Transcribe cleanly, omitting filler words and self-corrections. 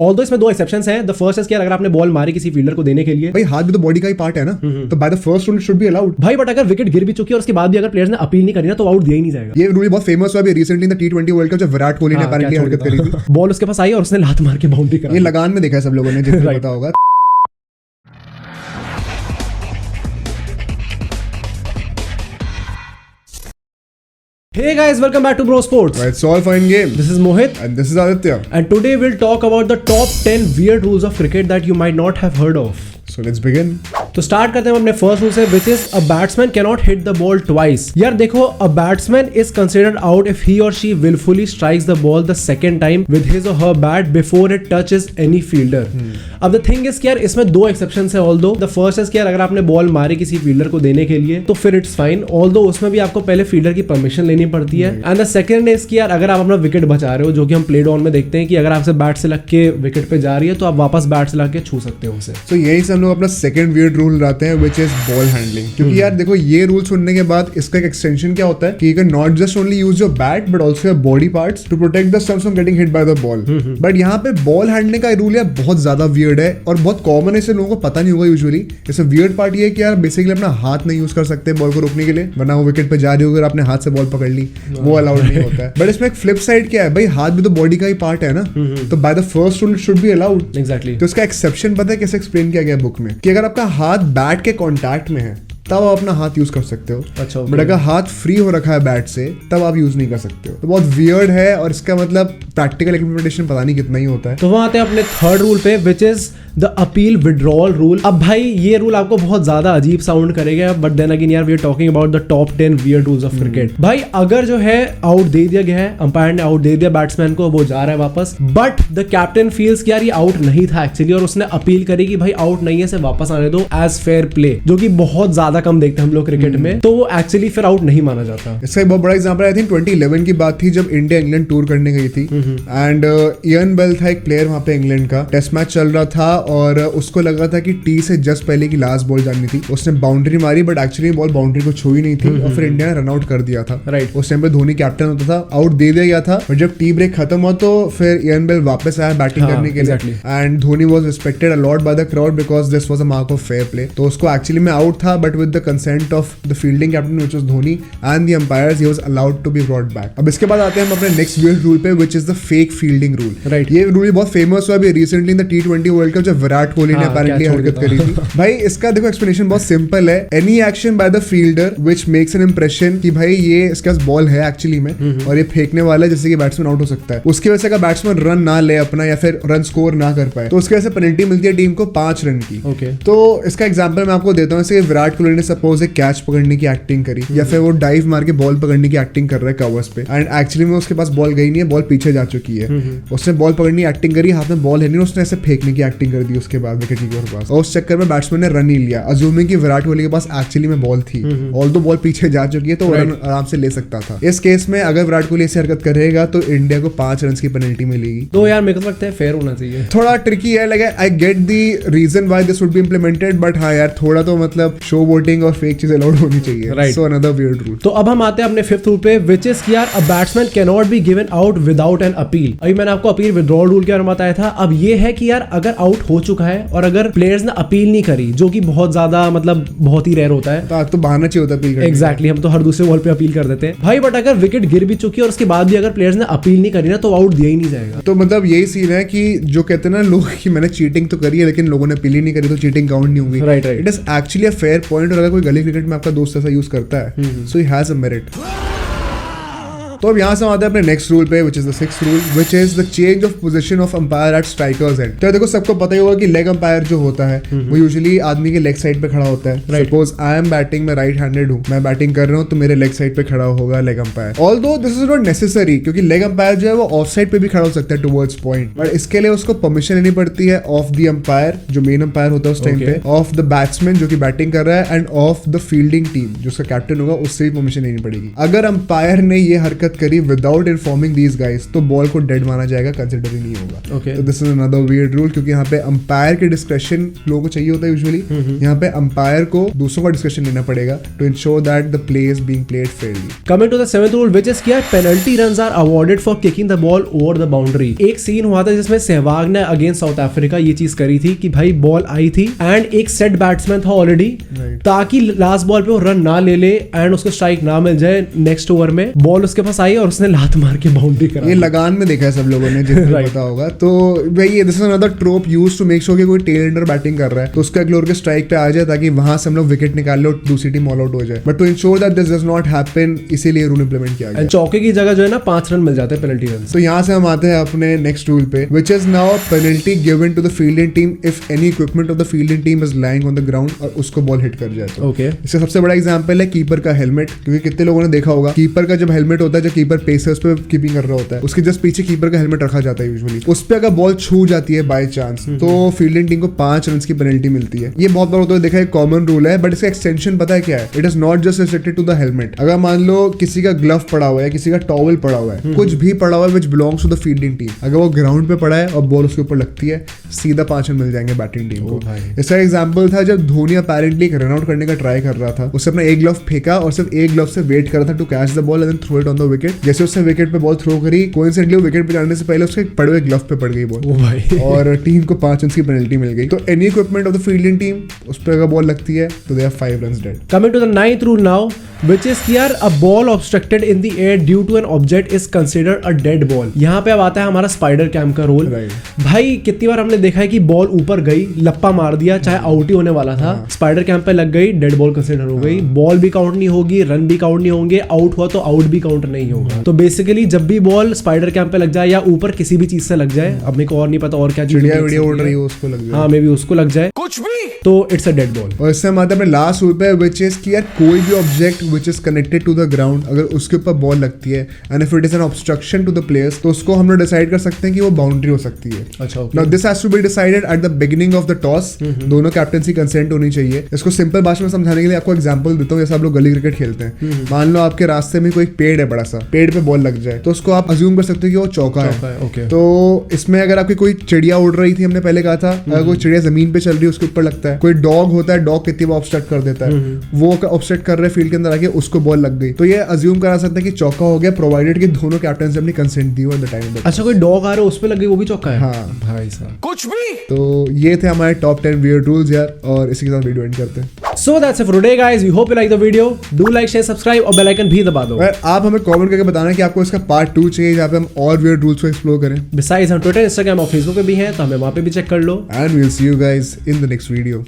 Although इसमें 2 exceptions हैं। The first is कि अगर आपने बॉल मारी किसी फील्डर को देने के लिए, भाई हाथ भी तो बॉडी का ही पार्ट है ना, तो by the first rule should be allowed भाई। बट अगर विकेट गिर भी चुकी है और उसके बाद भी अगर प्लेयर्स ने अपील नहीं करी ना तो आउट दिया ही नहीं जाएगा। ये रूल बहुत फेमस हुआ अभी recently in the T20 world cup जब विराट कोहली ने अपैरेंटली हरकत करी थी। बॉल उसके पास आई और उसने लात मार के बाउंड्री करा। ये लगान में देखा है सब लोगों ने, जिनको पता होगा। Hey guys, welcome back to Bro Sports. It's all fine game. This is Mohit And this is Aditya. and today we'll talk about the top 10 weird rules of cricket that you might not have heard of. So let's begin. तो start करते हैं हम अपने first rule से, which is a batsman can not hit the ball twice. यार देखो, a batsman is considered out if he or she wilfully strikes the ball the second time with his or her bat before it touches any fielder. अब the thing is कि यार इसमें 2 exceptions है। Although the first is कि यार अगर आपने ball मारी किसी फील्डर को देने के लिए तो फिर इट्स फाइन, ऑल्दो उसमें भी आपको पहले फील्डर की परमिशन लेनी पड़ती है। एंड द सेकंड इज कि यार अगर आप अपना विकेट बचा रहे हो, जो कि हम प्ले डाउन में देखते हैं कि अगर आपसे बैट से लग के विकेट पे जा रही है तो आप वापस बैट से लग के छू सकते हो उसे। तो यही से हम लोग अपना सेकंड वियर्ड रूल लाते हैं, व्हिच इज बॉल हैंडलिंग। क्योंकि यार देखो, ये रूल सुनने के बाद इसका एक एक्सटेंशन क्या होता है कि you can not just only use your bat but also your body parts to protect the stumps from getting hit by the ball. But यहाँ पे बॉल हैंडलिंग का रूल यार बहुत ज्यादा वियर्ड है और बहुत कॉमन है, इसे लोगों को पता नहीं होगा यूजुअली। इससे वियर्ड पार्ट ये है कि यार बेसिकली अपना हाथ नहीं यूज कर सकते बॉल को रोकने के लिए, वरना वो विकेट पे जा रही हो अगर आपने हाथ से बॉल पकड़ ली, वो अलाउड नहीं होता है। बट इसमें एक फ्लिप साइड क्या है, भाई हाथ भी तो बॉडी का ही पार्ट है ना, तो by the first rule should be allowed. Exactly. तो इसका एक्सेप्शन पता है कैसे एक्सप्लेन किया गया बुक में, कि अगर आपका हाथ बैट के कॉन्टैक्ट में है तब आप अपना हाथ यूज कर सकते हो। अच्छा, बट अगर हाथ फ्री हो रखा है बैट से तब आप यूज नहीं कर सकते हो। तो बहुत वियर्ड है और इसका मतलब प्रैक्टिकल इम्प्लीमेंटेशन पता नहीं कितना ही होता है। तो वहां आते हैं अपने थर्ड रूल पे, which is the appeal withdrawal rule. अब भाई ये रूल आपको बहुत ज्यादा अजीब साउंड करेगा, बट देन अगेन यार we are talking about the top 10 weird rules of cricket. भाई अगर जो है आउट दे दिया गया है, अंपायर ने आउट दे दिया बैट्समैन को, वो जा रहा है वापस, बट द कैप्टन फील्स कि यार ये आउट नहीं था एक्चुअली और उसने अपील करी कि भाई आउट नहीं है, से वापस आने दो एज फेयर प्ले, जो कि बहुत ज्यादा कम देखते हैं हम लोग क्रिकेट में, तो वो एक्चुअली फिर आउट नहीं माना जाता। इसका एक बहुत बड़ा एग्जांपल आई थिंक 2011 की बात थी जब इंडिया इंग्लैंड टूर करने गई थी एंड इयन बेल था एक प्लेयर वहां पे इंग्लैंड का, टेस्ट मैच चल रहा था और उसको लगा था कि टी से जस्ट पहले की लास्ट बॉल जानी थी। उसने बाउंड्री मारी बट एक्चुअली बॉल बाउंड्री को छुई नहीं थी और फिर इंडिया ने रन आउट कर दिया था। राइट। उस टाइम पे धोनी कैप्टन होता था, आउट दे दिया गया था, और जब टी ब्रेक खत्म हुआ तो फिर इयन बेल वापस आया बैटिंग करने के लिए and Dhoni was respected a lot by the crowd because this was a mark of fair play. तो उसको एक्चुअली में आउट था but with the consent of the fielding captain which was Dhoni and the umpires, he was allowed to be brought back. अब इसके बाद आते हैं हम अपने नेक्स्ट वियर्ड रूल पे, which is the fake fielding rule. Right. ये रूल बहुत फेमस हुआ अभी recently in the T20 world cup जब विराट कोहली ने अपैरेंटली हरकत करी थी। भाई इसका देखो एक्सप्लेनेशन बहुत सिंपल है, any action by the fielder which makes an impression कि भाई ये इसका बॉल है एक्चुअली में और ये फेंकने वाला है, जैसे कि बैट्समैन आउट हो सकता है, उसकी वजह से अगर बैट्समैन रन ना ले अपना या फिर रन स्कोर ना कर पाए तो उसकी वजह से पेनल्टी मिलती है टीम को 5 रन की। ओके। तो इसका एग्जांपल मैं आपको देता हूँ, जैसे विराट कोहली ने सपोज एक कैच पकड़ने की एक्टिंग करी या फिर वो डाइव मार के बॉल पकड़ने की एक्टिंग कर रहा है कवर्स पे एंड एक्चुअली में उसके पास बॉल गई नहीं है, बॉल पीछे जा चुकी है। उसने बॉल पकड़ने की एक्टिंग करी, हाथ में बॉल है नहीं, उसने ऐसे फेंकने की एक्टिंग कर दी उसके बाद विकेट कीपर के पास, और उस चक्कर में बैट्समैन ने रन नहीं लिया, अज्यूमिंग कि विराट कोहली के पास एक्चुअली में बॉल थी, ऑल्दो बॉल पीछे जा चुकी है तो रन आराम से ले सकता था। इस केस में अगर विराट कोहली ऐसी हरकत करेगा तो इंडिया को 5 रन की पेनल्टी मिलेगी। तो यार मेरे को लगता है फेयर होना चाहिए। थोड़ा ट्रिकी है, like I get the reason why this would be implemented, but हाँ यार थोड़ा तो मतलब शो वोटिंग और फेक चीजें अलाउड होनी चाहिए। So another weird rule. तो अब हम आते हैं अपने फिफ्थ रूल पे, व्हिच इज कि यार a batsman can not be given out without an appeal. अभी मैंने आपको अपील विड्रॉल रूल के बारे में बताया था। अब ये है कि यार अगर आउट हो चुका है और अगर प्लेयर्स ने अपील नहीं करी, जो कि बहुत ज्यादा मतलब बहुत ही रेयर होता है, तो बहाना चाहिए होता है। एग्जैक्टली, हम तो हर दूसरे बॉल पे अपील कर देते हैं भाई। बट अगर विकेट गिर भी चुकी है और उसके बाद भी अगर प्लेयर्स ने अपील नहीं करी ना तो आउट दिया ही नहीं जाएगा। तो मतलब यही सीन है कि जो कहते हैं ना लोग कि मैंने चीटिंग तो करी है लेकिन लोगों ने अपील ही नहीं करी तो चीटिंग काउंट नहीं होगी। Right. It is actually a fair point, और अगर कोई गली क्रिकेट में आपका दोस्त ऐसा यूज करता है सो ही हैज अ मेरिट। तो अब यहाँ से आते हैं अपने नेक्स्ट रूल पे, which is the sixth rule, which is the change of position of umpire at striker's end. तो देखो सबको पता ही होगा कि लेग अंपायर जो होता है वो यूजुअली आदमी के लेग साइड पे खड़ा होता है। सपोज आई एम बैटिंग, मैं राइट हैंडेड हूँ, मैं बैटिंग कर रहा हूँ तो मेरे लेग साइड पे खड़ा होगा leg umpire. Although this is not necessary, क्योंकि लेग अंपायर जो है वो ऑफ साइड पे भी खड़ा हो सकता है टुवर्ड्स पॉइंट, बट इसके लिए उसको परमिशन लेनी पड़ती है ऑफ द अंपायर जो मेन अंपायर होता है उस टाइम पे, ऑफ द बैट्समैन जो कि बैटिंग कर रहा है, end of the fielding team जो उसका कैप्टन होगा, उससे भी परमिशन लेनी पड़ेगी। अगर अंपायर ने ये हरकत हरकत करी विदाउट इन्फॉर्मिंग दीज गाइस तो बॉल को डेड माना जाएगा, कंसिडर ही नहीं होगा। Okay. तो this is another weird rule, क्योंकि यहाँ पे अंपायर के डिस्क्रेशन लोगों को चाहिए होता है यूजुअली। यहाँ पे अंपायर को दूसरों का डिस्कशन लेना पड़ेगा to ensure that the play is being played fairly. Coming to the seventh rule, which is क्या penalty runs are awarded for kicking the ball over the boundary. एक सीन हुआ था जिसमें सहवाग ने अगेंस्ट साउथ अफ्रीका ये चीज करी थी कि भाई बॉल आई थी एंड एक सेट बैट्समैन था ऑलरेडी, ताकि लास्ट बॉल पे वो रन ना ले ले एंड उसको स्ट्राइक ना मिल जाए, नेक्स्ट ओवर में बॉल उसके पास आई और उसने लात मार के बाउंड्री करा। ये लगान में देखा है सब लोगों ने, जिनको पता होगा। तो भाई this is another trope used to make sure कि कोई टेल एंडर बैटिंग कर रहा है तो उसका अगले ओवर के स्ट्राइक पे आ जाए, ताकि वहां से हम लोग विकेट निकाल ले और दूसरी टीम ऑल आउट हो जाए। But to ensure that this does not happen, इसीलिए रूल इंप्लीमेंट किया गया। चौके की जगह जो है ना 5 रन मिल जाते हैं पेनल्टी रन। तो यहाँ से हम आते हैं अपने नेक्स्ट रूल पे, which is now penalty given to the fielding team if any equipment of the fielding team is lying on the ground और उसको बॉल हिट कर जाए तो। ओके, इसका सबसे बड़ा एग्जांपल है कीपर का हेलमेट, क्योंकि कितने लोगों ने देखा होगा कीपर का जब हेलमेट होता है, जब कीपर पेसर्स पे कीपिंग कर रहा होता है, उसके जस्ट पीछे कीपर का हेलमेट रखा जाता है यूजुअली। उस पे अगर बॉल छू जाती है बाय चांस तो फील्डिंग टीम को 5 रन की पेनल्टी मिलती है। ये बहुत बार होता है, देखा है, कॉमन रूल है, बट इसका एक्सटेंशन पता है क्या है? It is not just restricted to the helmet. अगर मान लो किसी का ग्लव पड़ा हुआ है, किसी का टॉवल पड़ा हुआ है, कुछ भी पड़ा हुआ है which belongs to the fielding team, अगर वो ग्राउंड पे पड़ा है और बॉल उसके ऊपर लगती है, सीधा 5 रन मिल जाएंगे बैटिंग टीम को। इसका एग्जांपल था जब धोनी अपेरेंटली एक रन आउट करने का ट्राई कर रहा था, उसने अपना एक ग्लव फेंका और सिर्फ एक ग्लव से वेट कर रहा था to catch the ball and throw it on the wicket. जैसे उसने विकेट पे बॉल थ्रो करी, कोइंसिडेंटली विकेट पे जाने से पहले उसके पड़े हुए ग्लव पे पड़ गई बॉल और टीम को 5 रन की पेनल्टी मिल गई। तो any equipment of the fielding team उस पर अगर बॉल लगती है तो they are 5 run dead. Coming to the ninth rule now, which is यार a ball obstructed in the air due to an object is considered a dead ball। यहाँ पे अब आता है हमारा स्पाइडर कैम का रोल। भाई कितनी बार हमने देखा है कि बॉल ऊपर गई, लप्पा मार दिया, चाहे आउट ही होने वाला था, स्पाइडर कैम पे लग गई, डेड बॉल कंसिडर हो गई, बॉल भी काउंट नहीं होगी, रन भी काउंट नहीं होंगे, आउट हुआ तो आउट भी काउंट नहीं होगा। तो बेसिकली जब भी बॉल स्पाइडर कैम पे लग जाए या ऊपर किसी भी चीज से लग जाए, अब मेरे को और नहीं पता और क्या चिड़िया उड़ रही है उसको लग जाए, हाँ मे बी उसको लग जाए कुछ भी, तो इट्स अ डेड बॉल। और इससे हम आते हैं अपने लास्ट रूल पे, व्हिच इज कि यार कोई भी object which is connected to the ground, अगर उसके ऊपर बॉल लगती है and if it is an obstruction to the players, तो उसको हम लोग डिसाइड कर सकते हैं कि वो बाउंड्री हो सकती है। अच्छा, now this has to be decided at the beginning of the toss. दोनों कैप्टनसी कंसेंट होनी चाहिए। इसको सिंपल भाषा में समझाने के लिए आपको एग्जांपल देता हूँ। जैसे आप लोग गली क्रिकेट खेलते हैं, मान लो आपके रास्ते में कोई पेड़ है, बड़ा सा पेड़ पे बॉल लग जाए, तो उसको आप अज्यूम कर सकते हो कि वो चौका है। तो इसमें अगर आपकी कोई चिड़िया उड़ रही थी, हमने पहले कहा था, अगर कोई चिड़िया जमीन पे चल रही है उसके ऊपर लगता है, कोई डॉग होता है, डॉग कितनी बार ऑब्स्ट्रक्ट कर देता है, वो ऑब्स्ट्रक्ट कर रहे फील्ड के अंदर आके उसको बॉल लग गई, तो ये अज्यूम करा सकते हैं कि चौका हो गया, प्रोवाइडेड कि दोनों कैप्टन से अपनी कंसेंट दी हो एट द टाइम। अच्छा, कोई डॉग आ रहा है उस पे लग गई, वो भी चौका है? हाँ भाई साहब, कुछ भी। तो ये थे हमारे टॉप 10 वियर्ड रूल्स यार, और इसी के साथ वीडियो एंड करते हैं। So that's it for today guys, we hope you like the video, do like, share, subscribe और बेल आइकन भी दबा दो। आप हमें कमेंट करके बताना कि आपको इसका पार्ट 2 चाहिए, जहाँ पे हम और वियर्ड रूल्स को एक्सप्लोर करें। Besides हम ट्विटर, इंस्टाग्राम और फेसबुक पे भी हैं, तो हमें वहाँ पे भी चेक कर लो। And we'll see you guys in the next video.